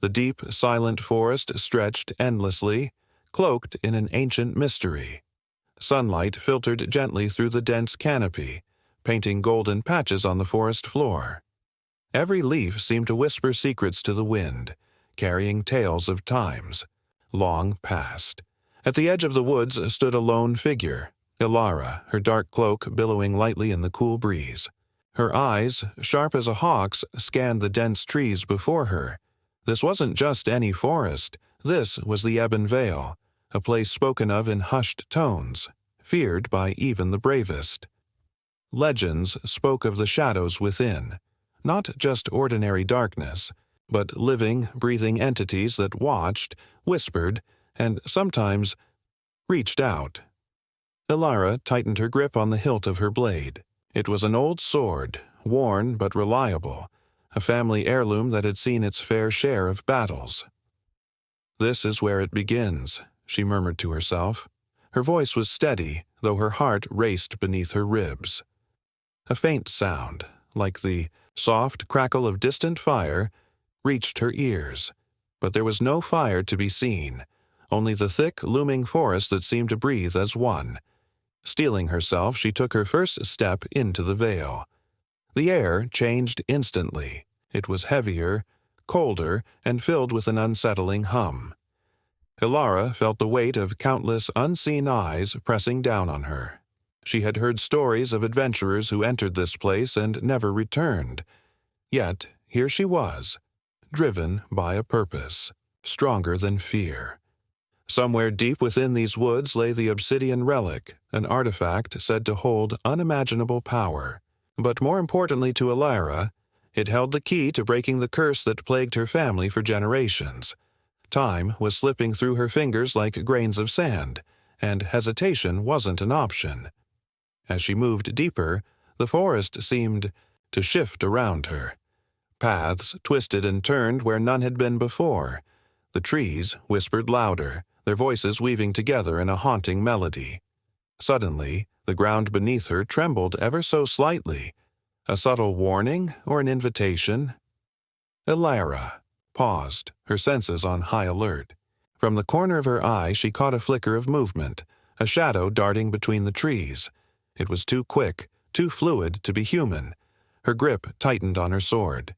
The deep, silent forest stretched endlessly, cloaked in an ancient mystery. Sunlight filtered gently through the dense canopy, painting golden patches on the forest floor. Every leaf seemed to whisper secrets to the wind, carrying tales of times long past. At the edge of the woods stood a lone figure, Elara, her dark cloak billowing lightly in the cool breeze. Her eyes, sharp as a hawk's, scanned the dense trees before her. This wasn't just any forest. This was the Ebon Veil, a place spoken of in hushed tones, feared by even the bravest. Legends spoke of the shadows within, not just ordinary darkness, but living, breathing entities that watched, whispered, and sometimes reached out. Elara tightened her grip on the hilt of her blade. It was an old sword, worn but reliable, a family heirloom that had seen its fair share of battles. "This is where it begins," she murmured to herself. Her voice was steady, though her heart raced beneath her ribs. A faint sound, like the soft crackle of distant fire, reached her ears, but there was no fire to be seen, only the thick, looming forest that seemed to breathe as one. Steeling herself, she took her first step into the veil. The air changed instantly. It was heavier, colder, and filled with an unsettling hum. Elara felt the weight of countless unseen eyes pressing down on her. She had heard stories of adventurers who entered this place and never returned. Yet here she was, driven by a purpose, stronger than fear. Somewhere deep within these woods lay the obsidian relic, an artifact said to hold unimaginable power. But more importantly to Elara, it held the key to breaking the curse that plagued her family for generations. Time was slipping through her fingers like grains of sand, and hesitation wasn't an option. As she moved deeper, the forest seemed to shift around her. Paths twisted and turned where none had been before. The trees whispered louder, their voices weaving together in a haunting melody. Suddenly, the ground beneath her trembled ever so slightly. A subtle warning or an invitation? Elara paused, her senses on high alert. From the corner of her eye she caught a flicker of movement, a shadow darting between the trees. It was too quick, too fluid to be human. Her grip tightened on her sword.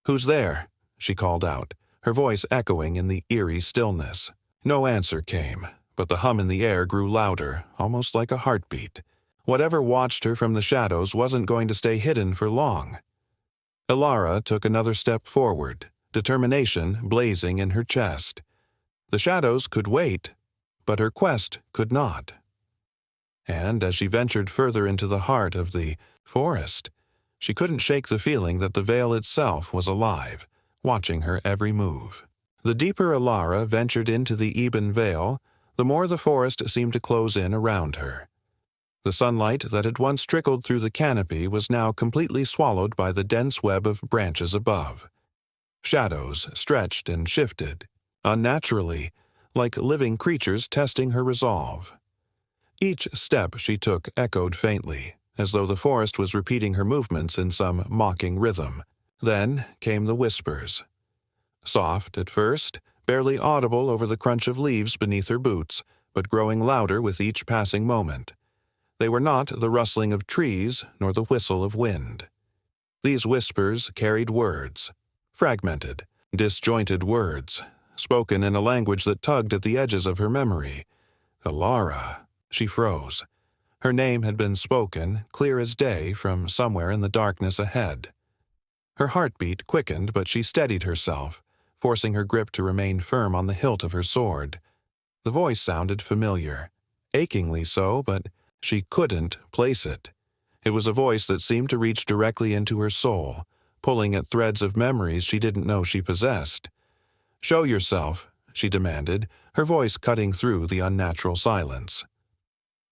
"Who's there?" she called out, her voice echoing in the eerie stillness. No answer came, but the hum in the air grew louder, almost like a heartbeat. Whatever watched her from the shadows wasn't going to stay hidden for long. Elara took another step forward, determination blazing in her chest. The shadows could wait, but her quest could not. And as she ventured further into the heart of the forest, she couldn't shake the feeling that the veil itself was alive, watching her every move. The deeper Elara ventured into the Ebon Veil, the more the forest seemed to close in around her. The sunlight that had once trickled through the canopy was now completely swallowed by the dense web of branches above. Shadows stretched and shifted, unnaturally, like living creatures testing her resolve. Each step she took echoed faintly, as though the forest was repeating her movements in some mocking rhythm. Then came the whispers. Soft at first, barely audible over the crunch of leaves beneath her boots, but growing louder with each passing moment. They were not the rustling of trees nor the whistle of wind. These whispers carried words, fragmented, disjointed words, spoken in a language that tugged at the edges of her memory. Elara. She froze. Her name had been spoken, clear as day, from somewhere in the darkness ahead. Her heartbeat quickened, but she steadied herself, forcing her grip to remain firm on the hilt of her sword. The voice sounded familiar, achingly so, but she couldn't place it. It was a voice that seemed to reach directly into her soul, pulling at threads of memories she didn't know she possessed. "Show yourself," she demanded, her voice cutting through the unnatural silence.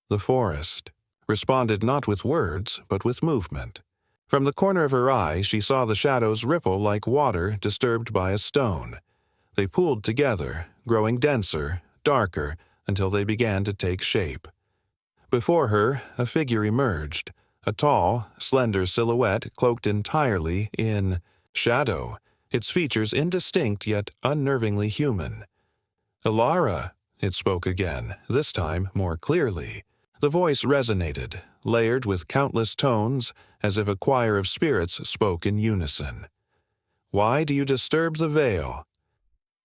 The forest responded not with words, but with movement. From the corner of her eye, she saw the shadows ripple like water disturbed by a stone. They pooled together, growing denser, darker, until they began to take shape. Before her, a figure emerged, a tall, slender silhouette cloaked entirely in shadow. its features indistinct yet unnervingly human. "Elara," it spoke again, this time more clearly. The voice resonated, layered with countless tones, as if a choir of spirits spoke in unison. "Why do you disturb the veil?"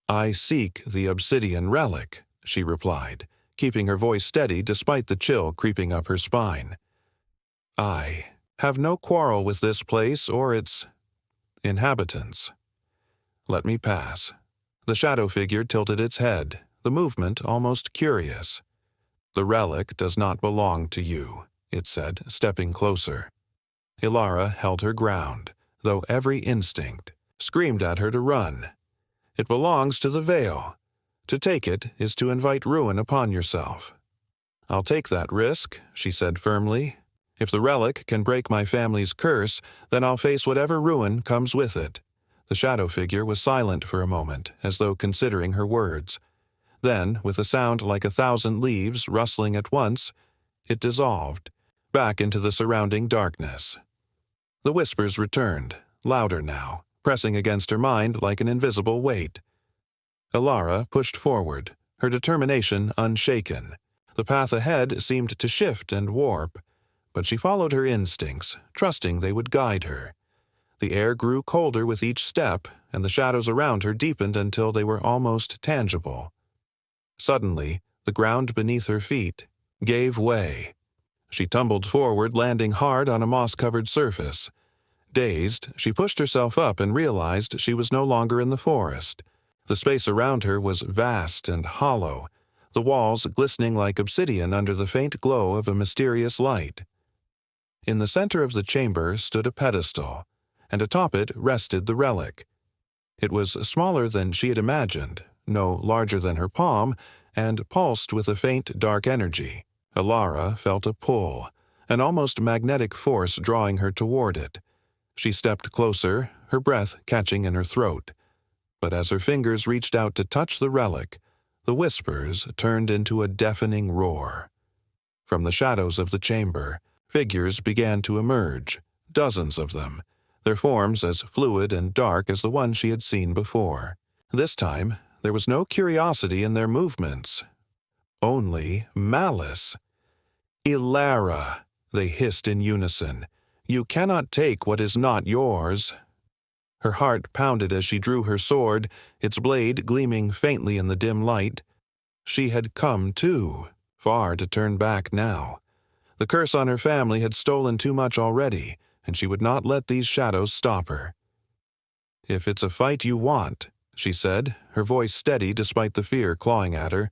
"I seek the obsidian relic," she replied, keeping her voice steady despite the chill creeping up her spine. "I have no quarrel with this place or its inhabitants. Let me pass." The shadow figure tilted its head, the movement almost curious. "The relic does not belong to you," it said, stepping closer. Elara held her ground, though every instinct screamed at her to run. "It belongs to the veil. To take it is to invite ruin upon yourself." "I'll take that risk," she said firmly. "If the relic can break my family's curse, then I'll face whatever ruin comes with it." The shadow figure was silent for a moment, as though considering her words. Then, with a sound like 1,000 leaves rustling at once, it dissolved, back into the surrounding darkness. The whispers returned, louder now, pressing against her mind like an invisible weight. Elara pushed forward, her determination unshaken. The path ahead seemed to shift and warp, but she followed her instincts, trusting they would guide her. The air grew colder with each step, and the shadows around her deepened until they were almost tangible. Suddenly, the ground beneath her feet gave way. She tumbled forward, landing hard on a moss-covered surface. Dazed, she pushed herself up and realized she was no longer in the forest. The space around her was vast and hollow, the walls glistening like obsidian under the faint glow of a mysterious light. In the center of the chamber stood a pedestal, and atop it rested the relic. It was smaller than she had imagined, no larger than her palm, and pulsed with a faint dark energy. Elara felt a pull, an almost magnetic force drawing her toward it. She stepped closer, her breath catching in her throat. But as her fingers reached out to touch the relic, the whispers turned into a deafening roar. From the shadows of the chamber, figures began to emerge, dozens of them, their forms as fluid and dark as the one she had seen before. This time, there was no curiosity in their movements, only malice. "Elara," they hissed in unison. "You cannot take what is not yours." Her heart pounded as she drew her sword, its blade gleaming faintly in the dim light. She had come too far to turn back now. The curse on her family had stolen too much already, and she would not let these shadows stop her. "If it's a fight you want," she said, her voice steady despite the fear clawing at her,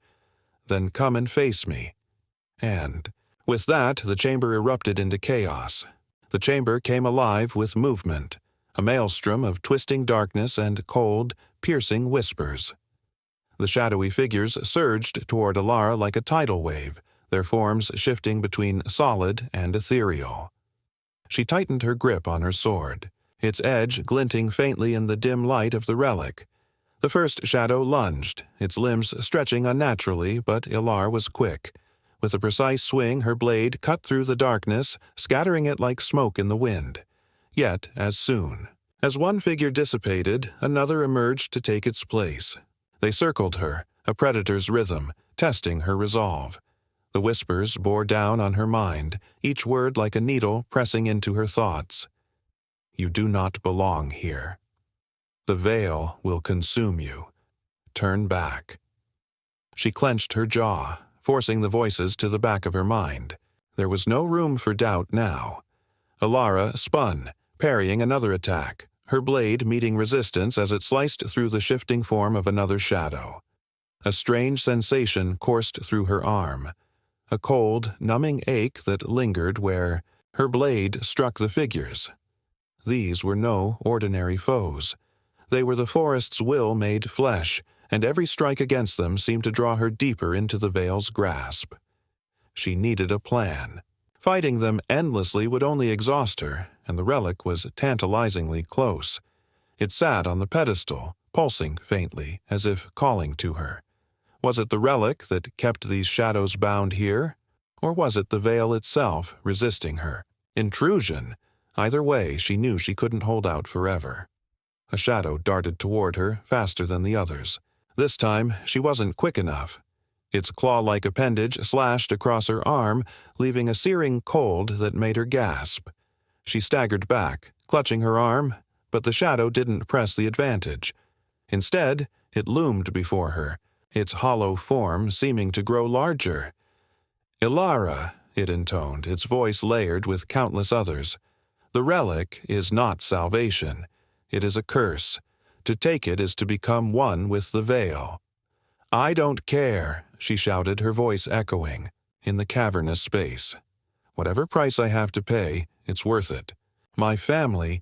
"then come and face me." And with that, the chamber erupted into chaos. The chamber came alive with movement, a maelstrom of twisting darkness and cold, piercing whispers. The shadowy figures surged toward Elara like a tidal wave, their forms shifting between solid and ethereal. She tightened her grip on her sword, its edge glinting faintly in the dim light of the relic. The first shadow lunged, its limbs stretching unnaturally, but Elara was quick. With a precise swing, her blade cut through the darkness, scattering it like smoke in the wind. Yet, as soon as one figure dissipated, another emerged to take its place. They circled her, a predator's rhythm, testing her resolve. The whispers bore down on her mind, each word like a needle pressing into her thoughts. "You do not belong here. The veil will consume you. Turn back." She clenched her jaw, forcing the voices to the back of her mind. There was no room for doubt now. Elara spun, parrying another attack, her blade meeting resistance as it sliced through the shifting form of another shadow. A strange sensation coursed through her arm, a cold, numbing ache that lingered where her blade struck the figures. These were no ordinary foes. They were the forest's will made flesh, and every strike against them seemed to draw her deeper into the veil's grasp. She needed a plan. Fighting them endlessly would only exhaust her, and the relic was tantalizingly close. It sat on the pedestal, pulsing faintly, as if calling to her. Was it the relic that kept these shadows bound here? Or was it the veil itself resisting her? Intrusion? Either way, she knew she couldn't hold out forever. A shadow darted toward her, faster than the others. This time, she wasn't quick enough. Its claw-like appendage slashed across her arm, leaving a searing cold that made her gasp. She staggered back, clutching her arm, but the shadow didn't press the advantage. Instead, it loomed before her, its hollow form seeming to grow larger. "Elara," it intoned, its voice layered with countless others. "The relic is not salvation. It is a curse. To take it is to become one with the veil." "I don't care," she shouted, her voice echoing in the cavernous space. "Whatever price I have to pay, it's worth it. My family—"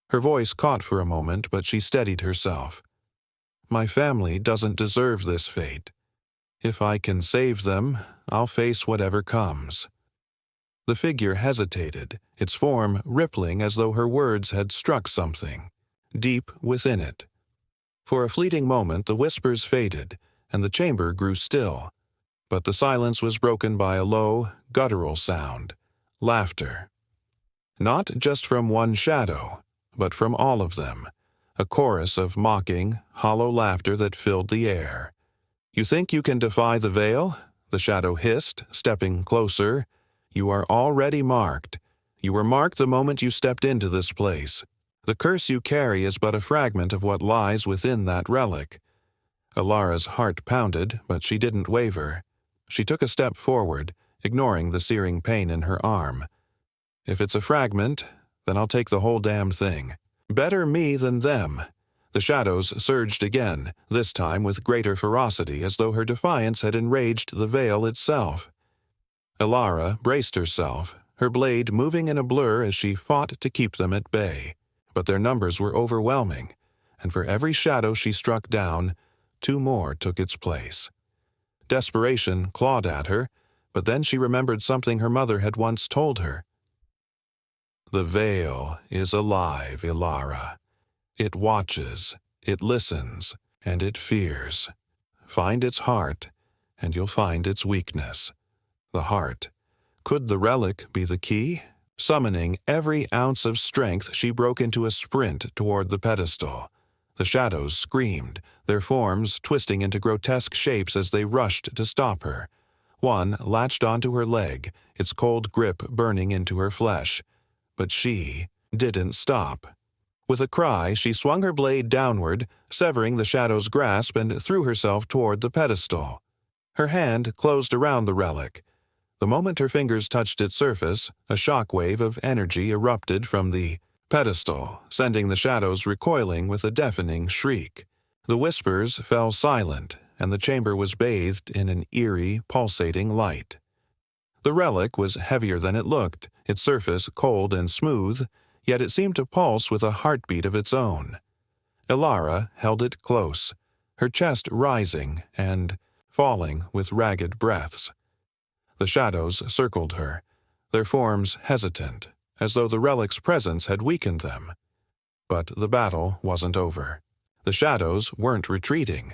Her voice caught for a moment, but she steadied herself. "My family doesn't deserve this fate. If I can save them, I'll face whatever comes." The figure hesitated, its form rippling as though her words had struck something deep within it. For a fleeting moment the whispers faded, and the chamber grew still. But the silence was broken by a low, guttural sound. Laughter. Not just from one shadow, but from all of them. A chorus of mocking, hollow laughter that filled the air. "You think you can defy the veil?" the shadow hissed, stepping closer. "You are already marked. You were marked the moment you stepped into this place. The curse you carry is but a fragment of what lies within that relic." Elara's heart pounded, but she didn't waver. She took a step forward, ignoring the searing pain in her arm. "If it's a fragment, then I'll take the whole damn thing. Better me than them." The shadows surged again, this time with greater ferocity, as though her defiance had enraged the veil itself. Elara braced herself, her blade moving in a blur as she fought to keep them at bay. But their numbers were overwhelming, and for every shadow she struck down, 2 more took its place. Desperation clawed at her, but then she remembered something her mother had once told her. "The veil is alive, Elara. It watches, it listens, and it fears. Find its heart, and you'll find its weakness." The heart. Could the relic be the key? Summoning every ounce of strength, she broke into a sprint toward the pedestal. The shadows screamed, their forms twisting into grotesque shapes as they rushed to stop her. One latched onto her leg, its cold grip burning into her flesh. But she didn't stop. With a cry, she swung her blade downward, severing the shadow's grasp, and threw herself toward the pedestal. Her hand closed around the relic. The moment her fingers touched its surface, a shockwave of energy erupted from the pedestal, sending the shadows recoiling with a deafening shriek. The whispers fell silent, and the chamber was bathed in an eerie, pulsating light. The relic was heavier than it looked, its surface cold and smooth, yet it seemed to pulse with a heartbeat of its own. Elara held it close, her chest rising and falling with ragged breaths. The shadows circled her, their forms hesitant, as though the relic's presence had weakened them. But the battle wasn't over. The shadows weren't retreating.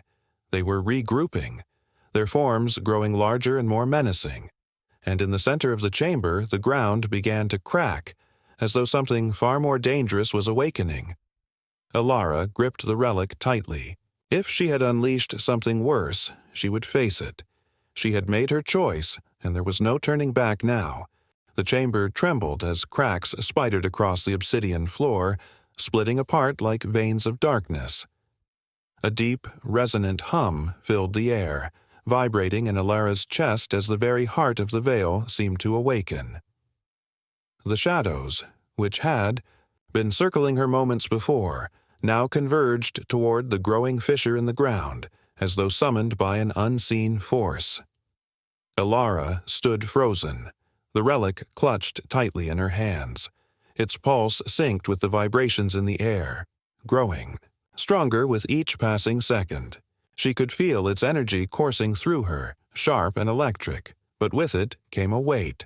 They were regrouping, their forms growing larger and more menacing. And in the center of the chamber, the ground began to crack, as though something far more dangerous was awakening. Elara gripped the relic tightly. If she had unleashed something worse, she would face it. She had made her choice, and there was no turning back now. The chamber trembled as cracks spidered across the obsidian floor, splitting apart like veins of darkness. A deep, resonant hum filled the air, vibrating in Elara's chest as the very heart of the veil seemed to awaken. The shadows, which had been circling her moments before, now converged toward the growing fissure in the ground, as though summoned by an unseen force. Elara stood frozen, the relic clutched tightly in her hands. Its pulse synced with the vibrations in the air, growing, stronger with each passing second. She could feel its energy coursing through her, sharp and electric, but with it came a weight,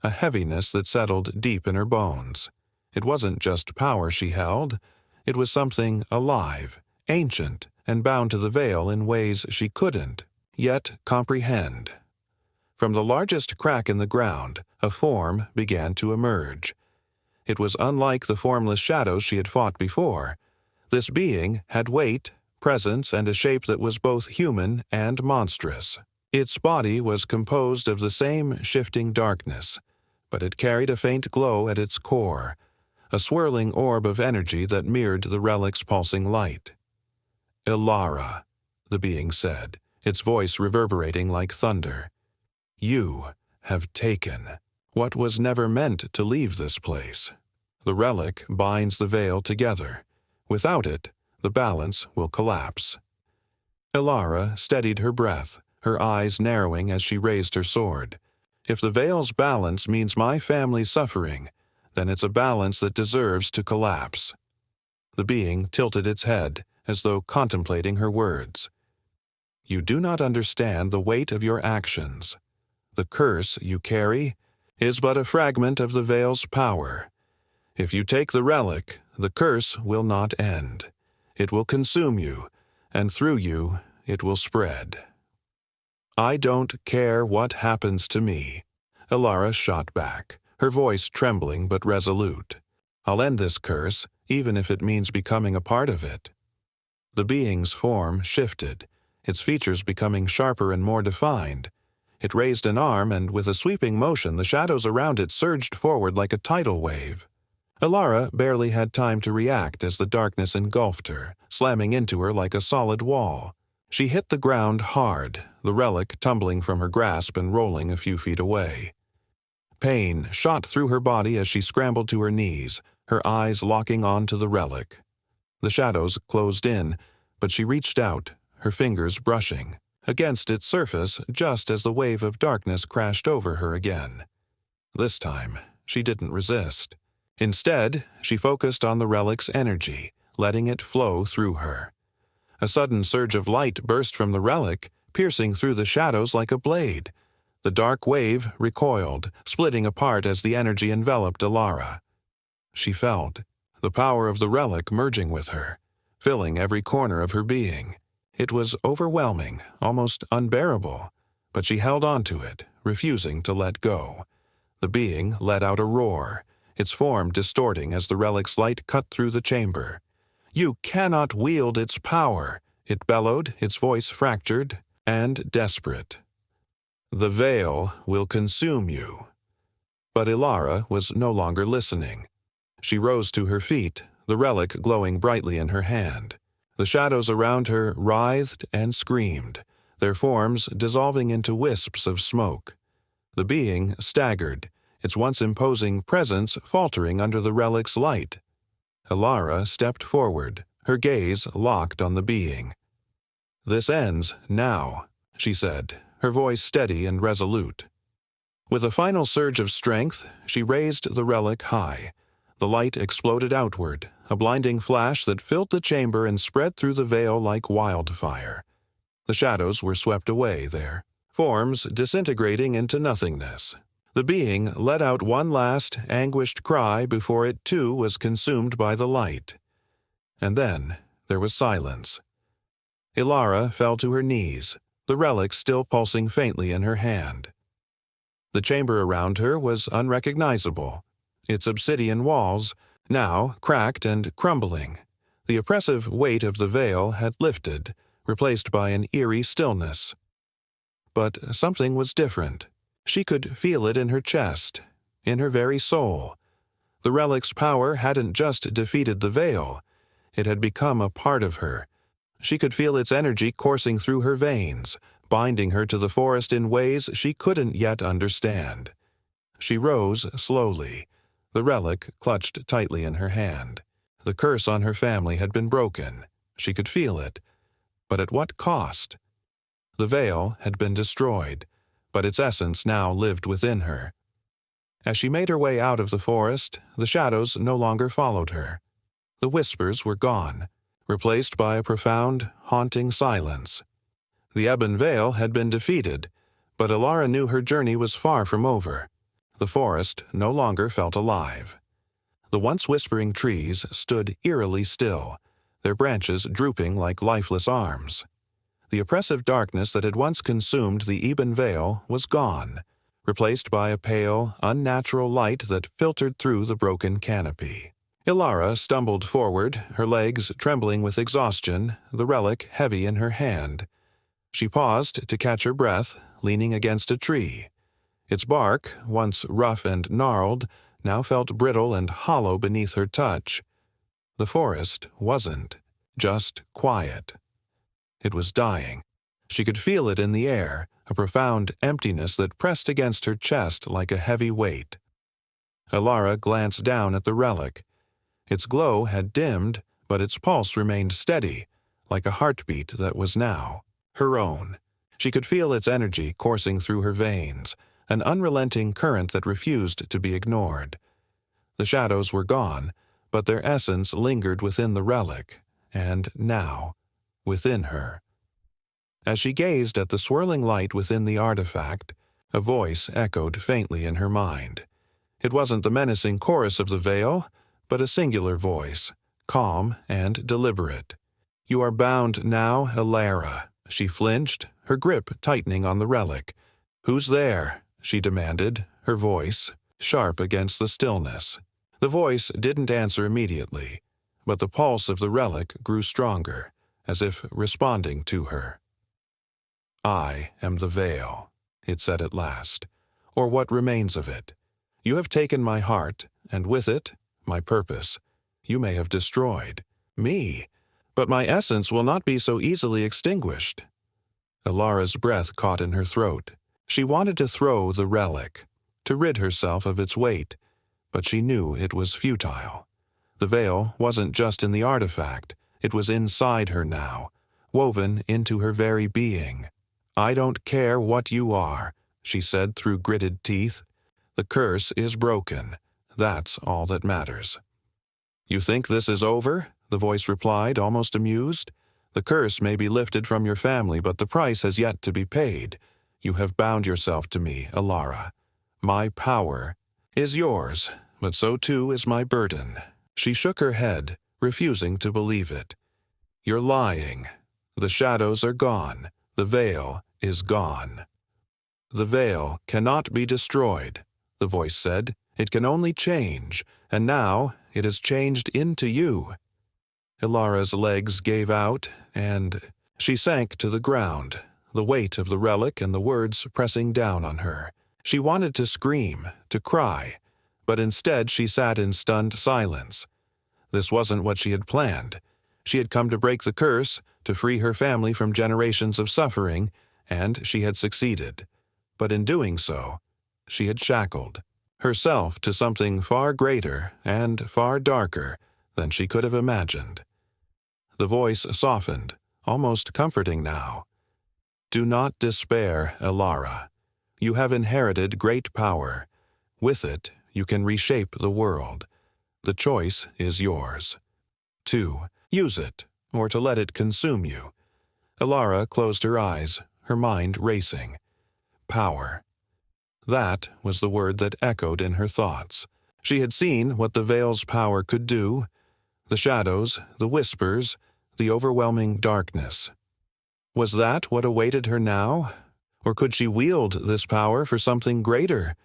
a heaviness that settled deep in her bones. It wasn't just power she held, it was something alive, ancient, and bound to the veil in ways she couldn't yet comprehend. From the largest crack in the ground, a form began to emerge. It was unlike the formless shadows she had fought before. This being had weight, presence, and a shape that was both human and monstrous. Its body was composed of the same shifting darkness, but it carried a faint glow at its core, a swirling orb of energy that mirrored the relic's pulsing light. "Elara," the being said, its voice reverberating like thunder. "You have taken what was never meant to leave this place. The relic binds the veil together. Without it, the balance will collapse." Elara steadied her breath, her eyes narrowing as she raised her sword. "If the veil's balance means my family's suffering, then it's a balance that deserves to collapse." The being tilted its head, as though contemplating her words. "You do not understand the weight of your actions. The curse you carry is but a fragment of the veil's power. If you take the relic, the curse will not end. It will consume you, and through you, it will spread." "I don't care what happens to me," Elara shot back, her voice trembling but resolute. "I'll end this curse, even if it means becoming a part of it." The being's form shifted, its features becoming sharper and more defined. It raised an arm, and with a sweeping motion, the shadows around it surged forward like a tidal wave. Elara barely had time to react as the darkness engulfed her, slamming into her like a solid wall. She hit the ground hard, the relic tumbling from her grasp and rolling a few feet away. Pain shot through her body as she scrambled to her knees, her eyes locking onto the relic. The shadows closed in, but she reached out, her fingers brushing against its surface just as the wave of darkness crashed over her again. This time, she didn't resist. Instead, she focused on the relic's energy, letting it flow through her. A sudden surge of light burst from the relic, piercing through the shadows like a blade. The dark wave recoiled, splitting apart as the energy enveloped Elara. She felt the power of the relic merging with her, filling every corner of her being. It was overwhelming, almost unbearable, but she held on to it, refusing to let go. The being let out a roar, its form distorting as the relic's light cut through the chamber. "You cannot wield its power," it bellowed, its voice fractured and desperate. "The veil will consume you." But Elara was no longer listening. She rose to her feet, the relic glowing brightly in her hand. The shadows around her writhed and screamed, their forms dissolving into wisps of smoke. The being staggered, its once imposing presence faltering under the relic's light. Elara stepped forward, her gaze locked on the being. "This ends now," she said, her voice steady and resolute. With a final surge of strength, she raised the relic high. The light exploded outward, a blinding flash that filled the chamber and spread through the veil like wildfire. The shadows were swept away there, forms disintegrating into nothingness. The being let out one last, anguished cry before it too was consumed by the light. And then there was silence. Elara fell to her knees, the relic still pulsing faintly in her hand. The chamber around her was unrecognizable, its obsidian walls now cracked and crumbling. The oppressive weight of the veil had lifted, replaced by an eerie stillness. But something was different. She could feel it in her chest, in her very soul. The relic's power hadn't just defeated the veil, it had become a part of her. She could feel its energy coursing through her veins, binding her to the forest in ways she couldn't yet understand. She rose slowly, the relic clutched tightly in her hand. The curse on her family had been broken. She could feel it. But at what cost? The veil had been destroyed, but its essence now lived within her. As she made her way out of the forest, the shadows no longer followed her. The whispers were gone, replaced by a profound, haunting silence. The Ebon Veil had been defeated, but Elara knew her journey was far from over. The forest no longer felt alive. The once whispering trees stood eerily still, their branches drooping like lifeless arms. The oppressive darkness that had once consumed the Ebon Veil was gone, replaced by a pale, unnatural light that filtered through the broken canopy. Elara stumbled forward, her legs trembling with exhaustion, the relic heavy in her hand. She paused to catch her breath, leaning against a tree. Its bark, once rough and gnarled, now felt brittle and hollow beneath her touch. The forest wasn't, just quiet. It was dying. She could feel it in the air, a profound emptiness that pressed against her chest like a heavy weight. Elara glanced down at the relic. Its glow had dimmed, but its pulse remained steady, like a heartbeat that was now her own. She could feel its energy coursing through her veins, an unrelenting current that refused to be ignored. The shadows were gone, but their essence lingered within the relic, and now, within her. As she gazed at the swirling light within the artifact, a voice echoed faintly in her mind. It wasn't the menacing chorus of the Veil, but a singular voice, calm and deliberate. "You are bound now, Elara." She flinched, her grip tightening on the relic. "Who's there?" she demanded, her voice sharp against the stillness. The voice didn't answer immediately, but the pulse of the relic grew stronger, as if responding to her. "I am the Veil," it said at last, "or what remains of it. You have taken my heart, and with it, my purpose. You may have destroyed me, but my essence will not be so easily extinguished." Elara's breath caught in her throat. She wanted to throw the relic, to rid herself of its weight, but she knew it was futile. The Veil wasn't just in the artifact, it was inside her now, woven into her very being. "I don't care what you are," she said through gritted teeth. "The curse is broken. That's all that matters." "You think this is over?" the voice replied, almost amused. "The curse may be lifted from your family, but the price has yet to be paid. You have bound yourself to me, Elara. My power is yours, but so too is my burden." She shook her head, refusing to believe it. "You're lying. The shadows are gone. The Veil is gone." "The Veil cannot be destroyed," the voice said. "It can only change, and now it has changed into you." Elara's legs gave out, and she sank to the ground, the weight of the relic and the words pressing down on her. She wanted to scream, to cry, but instead she sat in stunned silence. This wasn't what she had planned. She had come to break the curse, to free her family from generations of suffering, and she had succeeded. But in doing so, she had shackled herself to something far greater and far darker than she could have imagined. The voice softened, almost comforting now. "Do not despair, Elara. You have inherited great power. With it, you can reshape the world. The choice is yours. To use it, or to let it consume you." Elara closed her eyes, her mind racing. Power. That was the word that echoed in her thoughts. She had seen what the Veil's power could do. The shadows, the whispers, the overwhelming darkness. Was that what awaited her now? Or could she wield this power for something greater?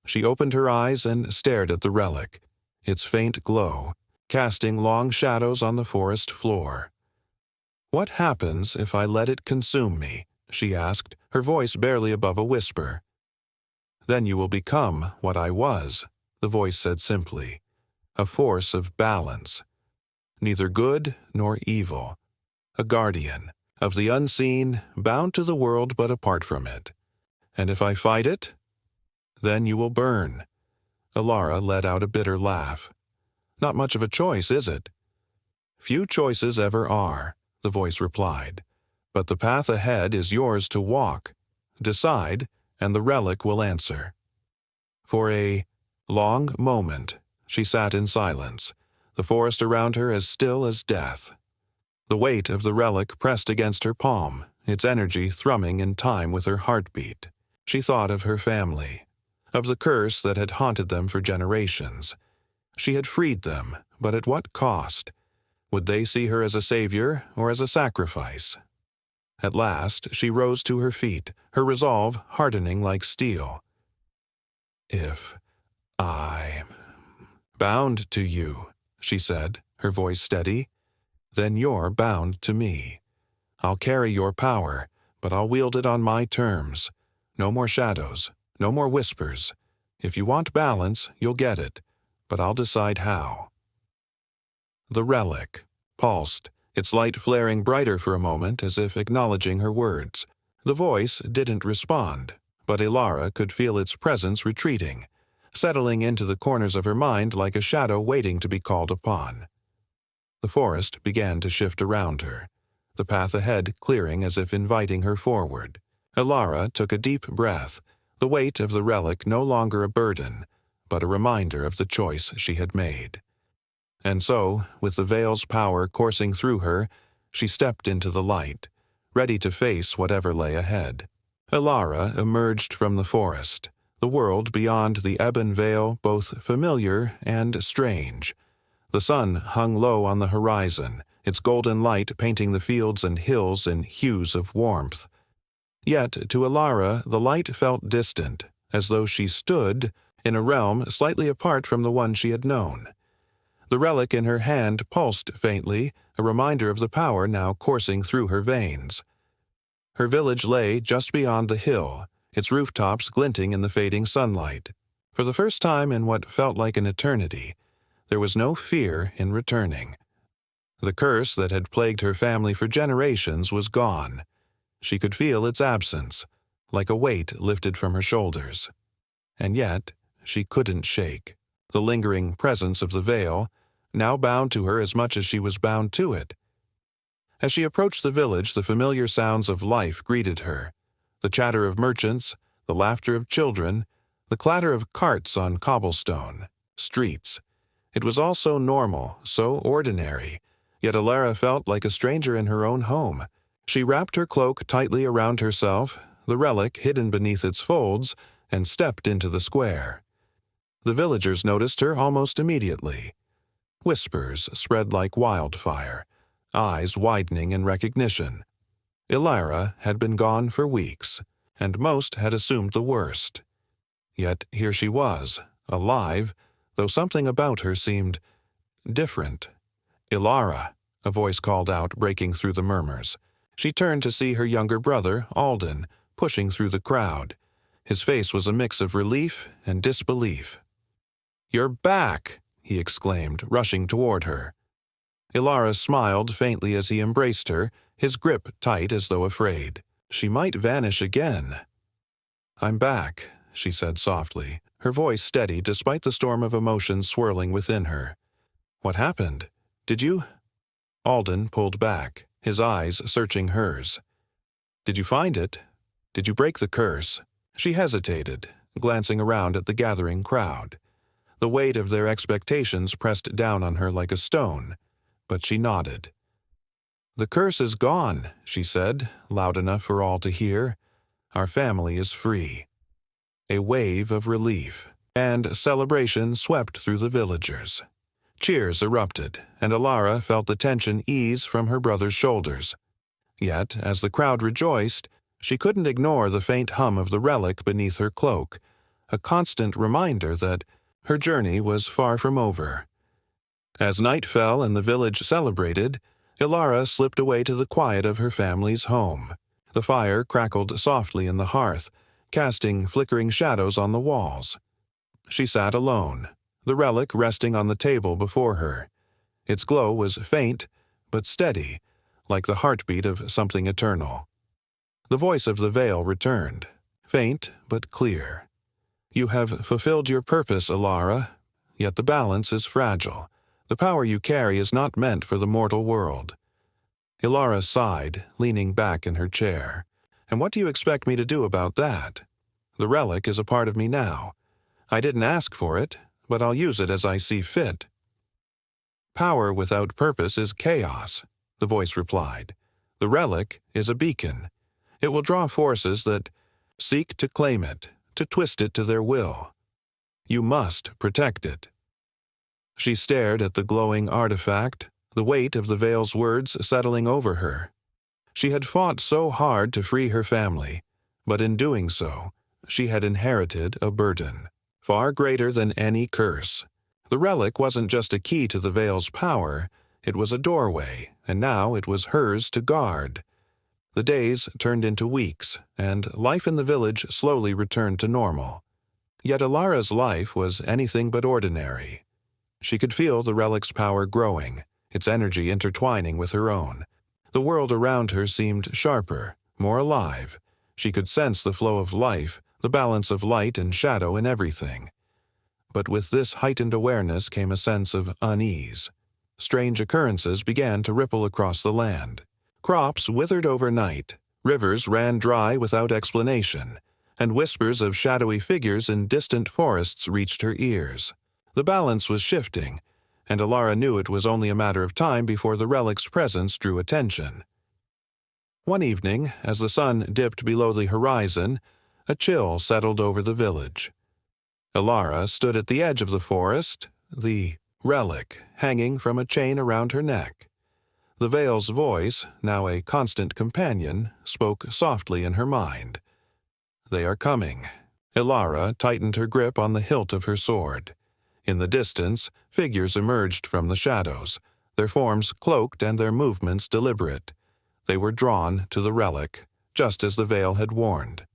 She opened her eyes and stared at the relic, its faint glow, casting long shadows on the forest floor. "What happens if I let it consume me?" she asked, her voice barely above a whisper. "Then you will become what I was," the voice said simply, "a force of balance. Neither good nor evil. A guardian of the unseen, bound to the world but apart from it. And if I fight it, then you will burn." Elara let out a bitter laugh. "Not much of a choice, is it?" "Few choices ever are," the voice replied. "But the path ahead is yours to walk. Decide, and the relic will answer." For a long moment, she sat in silence, the forest around her as still as death. The weight of the relic pressed against her palm, its energy thrumming in time with her heartbeat. She thought of her family, of the curse that had haunted them for generations. She had freed them, but at what cost? Would they see her as a savior or as a sacrifice? At last, she rose to her feet, her resolve hardening like steel. "If I'm bound to you," she said, her voice steady. "Then you're bound to me. I'll carry your power, but I'll wield it on my terms. No more shadows, no more whispers. If you want balance, you'll get it, but I'll decide how." The relic pulsed, its light flaring brighter for a moment as if acknowledging her words. The voice didn't respond, but Elara could feel its presence retreating, settling into the corners of her mind like a shadow waiting to be called upon. The forest began to shift around her, the path ahead clearing as if inviting her forward. Elara took a deep breath, the weight of the relic no longer a burden, but a reminder of the choice she had made. And so, with the veil's power coursing through her, she stepped into the light, ready to face whatever lay ahead. Elara emerged from the forest, the world beyond the Ebon Veil both familiar and strange. The sun hung low on the horizon, its golden light painting the fields and hills in hues of warmth. Yet to Elara the light felt distant, as though she stood in a realm slightly apart from the one she had known. The relic in her hand pulsed faintly, a reminder of the power now coursing through her veins. Her village lay just beyond the hill, its rooftops glinting in the fading sunlight. For the first time in what felt like an eternity, there was no fear in returning. The curse that had plagued her family for generations was gone. She could feel its absence, like a weight lifted from her shoulders. And yet, she couldn't shake. The lingering presence of the veil, now bound to her as much as she was bound to it. As she approached the village, the familiar sounds of life greeted her. The chatter of merchants, the laughter of children, the clatter of carts on cobblestone streets. It was all so normal, so ordinary, yet Elara felt like a stranger in her own home. She wrapped her cloak tightly around herself, the relic hidden beneath its folds, and stepped into the square. The villagers noticed her almost immediately. Whispers spread like wildfire, eyes widening in recognition. Elara had been gone for weeks, and most had assumed the worst. Yet here she was, alive, though something about her seemed different. "Elara," a voice called out, breaking through the murmurs. She turned to see her younger brother, Alden, pushing through the crowd. His face was a mix of relief and disbelief. "You're back!" he exclaimed, rushing toward her. Elara smiled faintly as he embraced her, his grip tight as though afraid. She might vanish again. "I'm back," she said softly, her voice steady despite the storm of emotion swirling within her. "What happened? Did you—" Alden pulled back, his eyes searching hers. "Did you find it? Did you break the curse?" She hesitated, glancing around at the gathering crowd. The weight of their expectations pressed down on her like a stone, but she nodded. "The curse is gone," she said, loud enough for all to hear. "Our family is free." A wave of relief and celebration swept through the villagers. Cheers erupted, and Elara felt the tension ease from her brother's shoulders. Yet, as the crowd rejoiced, she couldn't ignore the faint hum of the relic beneath her cloak, a constant reminder that her journey was far from over. As night fell and the village celebrated, Elara slipped away to the quiet of her family's home. The fire crackled softly in the hearth, casting flickering shadows on the walls. She sat alone, the relic resting on the table before her. Its glow was faint, but steady, like the heartbeat of something eternal. The voice of the veil returned, faint but clear. "You have fulfilled your purpose, Elara, yet the balance is fragile. The power you carry is not meant for the mortal world." Elara sighed, leaning back in her chair. "And what do you expect me to do about that? The relic is a part of me now. I didn't ask for it, but I'll use it as I see fit." "Power without purpose is chaos," the voice replied. "The relic is a beacon. It will draw forces that seek to claim it, to twist it to their will. You must protect it." She stared at the glowing artifact, the weight of the veil's words settling over her. She had fought so hard to free her family, but in doing so, she had inherited a burden, far greater than any curse. The relic wasn't just a key to the Veil's power, it was a doorway, and now it was hers to guard. The days turned into weeks, and life in the village slowly returned to normal. Yet Elara's life was anything but ordinary. She could feel the relic's power growing, its energy intertwining with her own. The world around her seemed sharper, more alive. She could sense the flow of life, the balance of light and shadow in everything. But with this heightened awareness came a sense of unease. Strange occurrences began to ripple across the land. Crops withered overnight, rivers ran dry without explanation, and whispers of shadowy figures in distant forests reached her ears. The balance was shifting, and Elara knew it was only a matter of time before the relic's presence drew attention. One evening, as the sun dipped below the horizon, a chill settled over the village. Elara stood at the edge of the forest, the relic hanging from a chain around her neck. The Veil's voice, now a constant companion, spoke softly in her mind. "They are coming." Elara tightened her grip on the hilt of her sword. In the distance, figures emerged from the shadows, their forms cloaked and their movements deliberate. They were drawn to the relic, just as the Veil had warned.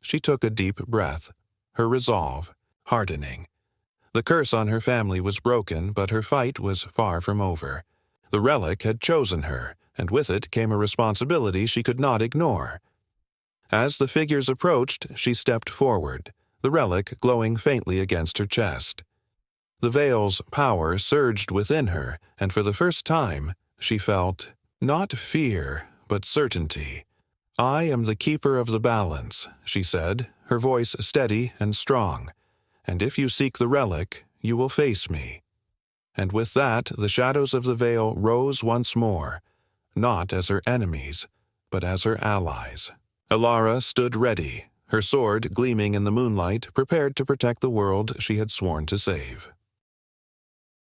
She took a deep breath, her resolve hardening. The curse on her family was broken, but her fight was far from over. The relic had chosen her, and with it came a responsibility she could not ignore. As the figures approached, she stepped forward, the relic glowing faintly against her chest. The Veil's power surged within her, and for the first time, she felt not fear, but certainty. "I am the keeper of the balance," she said, her voice steady and strong. "And if you seek the relic, you will face me." And with that, the shadows of the Veil rose once more, not as her enemies, but as her allies. Elara stood ready, her sword gleaming in the moonlight, prepared to protect the world she had sworn to save.